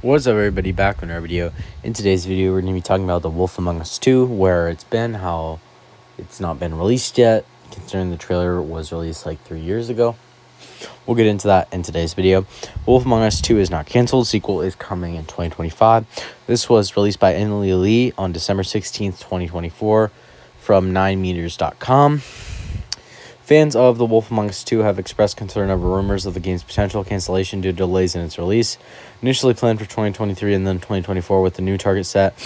What's up, everybody? Back on our video. In today's video, we're going to be talking about The Wolf Among Us 2, where it's been, how it's not been released yet, considering the trailer was released like 3 years ago. We'll get into that in today's video. Wolf Among Us 2 is not canceled. Sequel is coming in 2025. This was released by Emily Lee on December 16th, 2024 from 9meters.com. Fans of The Wolf Among Us 2 have expressed concern over rumors of the game's potential cancellation due to delays in its release. Initially planned for 2023 and then 2024 with the new target set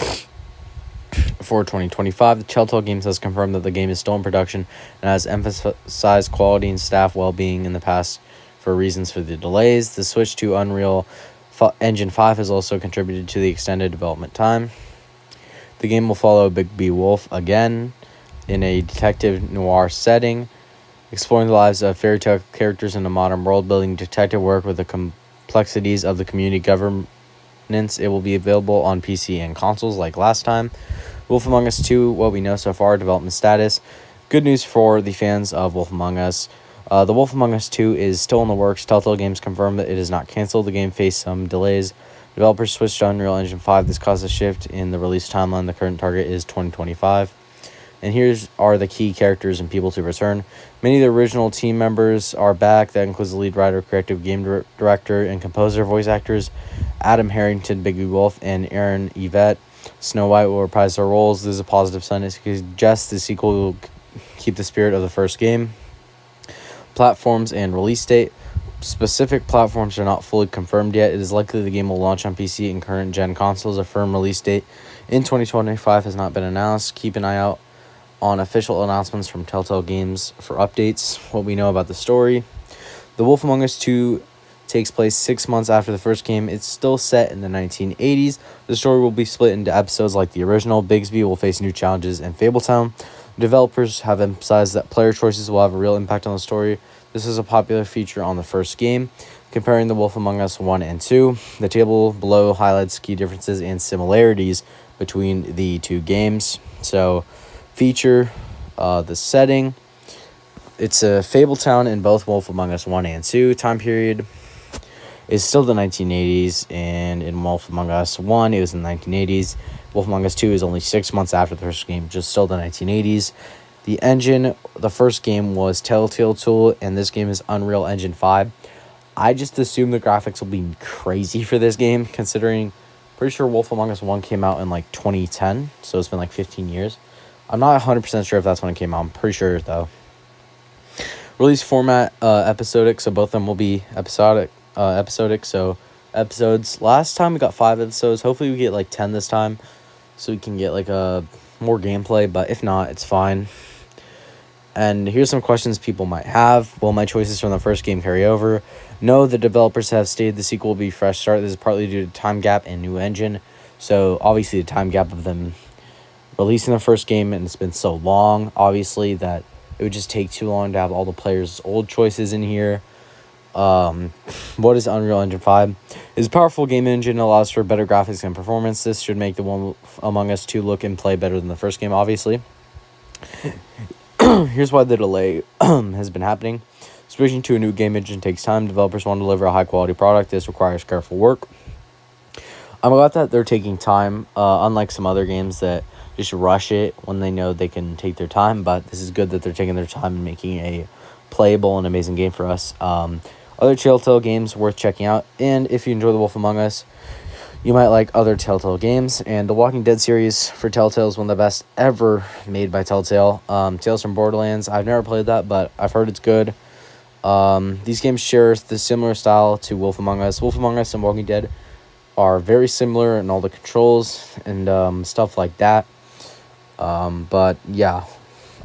for 2025, the Telltale Games has confirmed that the game is still in production and has emphasized quality and staff well-being in the past for reasons for the delays. The switch to Unreal Engine 5 has also contributed to the extended development time. The game will follow Bigby Wolf again in a detective noir setting, exploring the lives of fairy tale characters in a modern world, building detective work with the complexities of the community governance. It will be available on PC and consoles like last time. Wolf Among Us 2, what we know so far, development status. Good news for the fans of Wolf Among Us. The Wolf Among Us 2 is still in the works. Telltale Games confirmed that it is not canceled. The game faced some delays. Developers switched to Unreal Engine 5. This caused a shift in the release timeline. The current target is 2025. And here's are the key characters and people to return. Many of the original team members are back. That includes the lead writer, creative game director, and composer voice actors Adam Harrington, Bigby Wolf, and Aaron Yvette. Snow White will reprise their roles. This is a positive sign. It suggests the sequel will keep the spirit of the first game. Platforms and release date. Specific platforms are not fully confirmed yet. It is likely the game will launch on PC and current gen consoles. A firm release date in 2025 has not been announced. Keep an eye out on official announcements from Telltale Games for updates. What we know about the story. The Wolf Among Us 2 takes place 6 months after the first game. It's still set in the 1980s. The story will be split into episodes like the original. Bigsby will face new challenges in Fabletown. Developers have emphasized that player choices will have a real impact on the story. This is a popular feature on the first game. Comparing The Wolf Among Us 1 and 2, the table below highlights key differences and similarities between the two games. So, feature, the setting. It's a Fabletown in both Wolf Among Us 1 and 2. Time period is still the 1980s, and in Wolf Among Us 1, it was in the 1980s. Wolf Among Us 2 is only 6 months after the first game, just still the 1980s. The engine, the first game was Telltale Tool, and this game is Unreal Engine 5. I just assume the graphics will be crazy for this game, considering, pretty sure Wolf Among Us 1 came out in like 2010, so it's been like 15 years. I'm not 100% sure if that's when it came out. I'm pretty sure, though. Release format, episodic, so both of them will be episodic, so episodes. Last time we got 5 episodes. Hopefully we get like 10 this time, so we can get like a more gameplay, but if not, it's fine. And here's some questions people might have. Will my choices from the first game carry over? No, the developers have stated the sequel will be a fresh start. This is partly due to time gap and new engine. So obviously the time gap of them releasing the first game, and it's been so long, obviously, that it would just take too long to have all the players' old choices in here. What is Unreal Engine 5? It's a powerful game engine, allows for better graphics and performance. This should make the Wolf Among Us 2 look and play better than the first game, obviously. Here's why the delay has been happening. Switching to a new game engine takes time. Developers want to deliver a high-quality product. This requires careful work. I'm glad that they're taking time, unlike some other games that just rush it when they know they can take their time, but this is good that they're taking their time and making a playable and amazing game for us. Other Telltale games worth checking out, and if you enjoy The Wolf Among Us, you might like other Telltale games. And the Walking Dead series for Telltale is one of the best ever made by Telltale. Tales from Borderlands, I've never played that, but I've heard it's good. These games share the similar style to Wolf Among Us. Wolf Among Us and Walking Dead are very similar in all the controls and stuff like that. But yeah,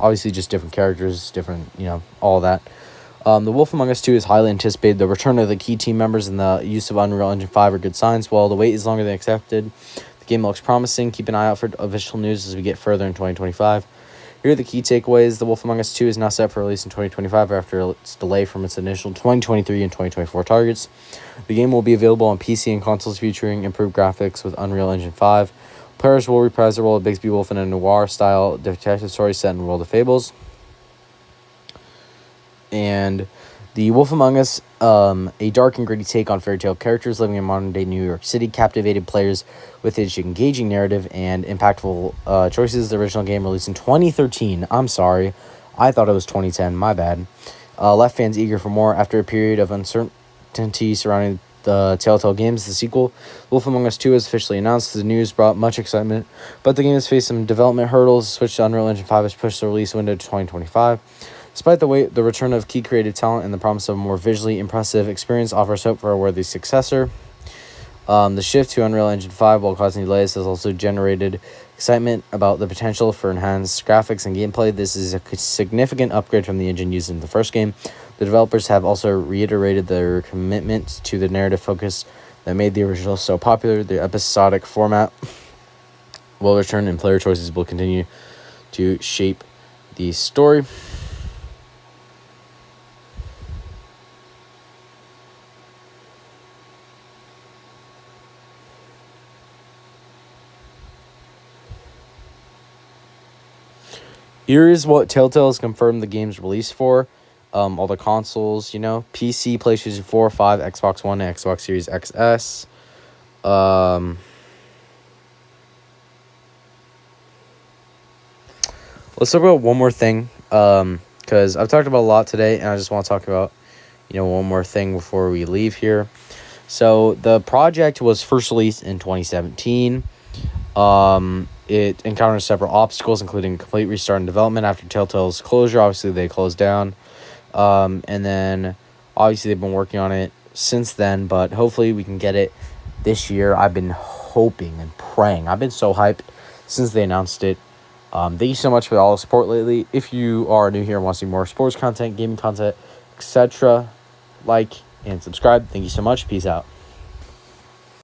obviously just different characters, different, all that. The Wolf Among Us 2 is highly anticipated. The return of the key team members and the use of Unreal Engine 5 are good signs. While the wait is longer than expected, the game looks promising. Keep an eye out for official news as we get further in 2025. Here are the key takeaways. The Wolf Among Us 2 is now set for release in 2025 after its delay from its initial 2023 and 2024 targets. The game will be available on PC and consoles featuring improved graphics with Unreal Engine 5. Players will reprise the role of Bigby Wolf in a noir-style detective story set in the world of Fables. And The Wolf Among Us, a dark and gritty take on fairy tale characters living in modern-day New York City, captivated players with its engaging narrative and impactful choices. The original game released in 2013. I'm sorry. I thought it was 2010. My bad. Left fans eager for more. After a period of uncertainty surrounding the Telltale games, the sequel, Wolf Among Us 2, is officially announced. The news brought much excitement, but the game has faced some development hurdles. The switch to Unreal Engine 5 has pushed the release window to 2025. Despite the wait, the return of key creative talent and the promise of a more visually impressive experience offers hope for a worthy successor. The shift to Unreal Engine 5, while causing delays, has also generated excitement about the potential for enhanced graphics and gameplay. This is a significant upgrade from the engine used in the first game. The developers have also reiterated their commitment to the narrative focus that made the original so popular. The episodic format will return, and player choices will continue to shape the story. Here is what Telltale has confirmed the game's release for. All the consoles, PC, PlayStation 4, 5, Xbox One, and Xbox Series XS. Let's talk about one more thing, because I've talked about a lot today, and I just want to talk about, one more thing before we leave here. So the project was first released in 2017. It encountered several obstacles, including a complete restart in development after Telltale's closure. Obviously, they closed down. And then, obviously, they've been working on it since then, but hopefully we can get it this year. I've been hoping and praying. I've been so hyped since they announced it. Thank you so much for all the support lately. If you are new here and want to see more sports content, gaming content, etc., like and subscribe. Thank you so much. Peace out.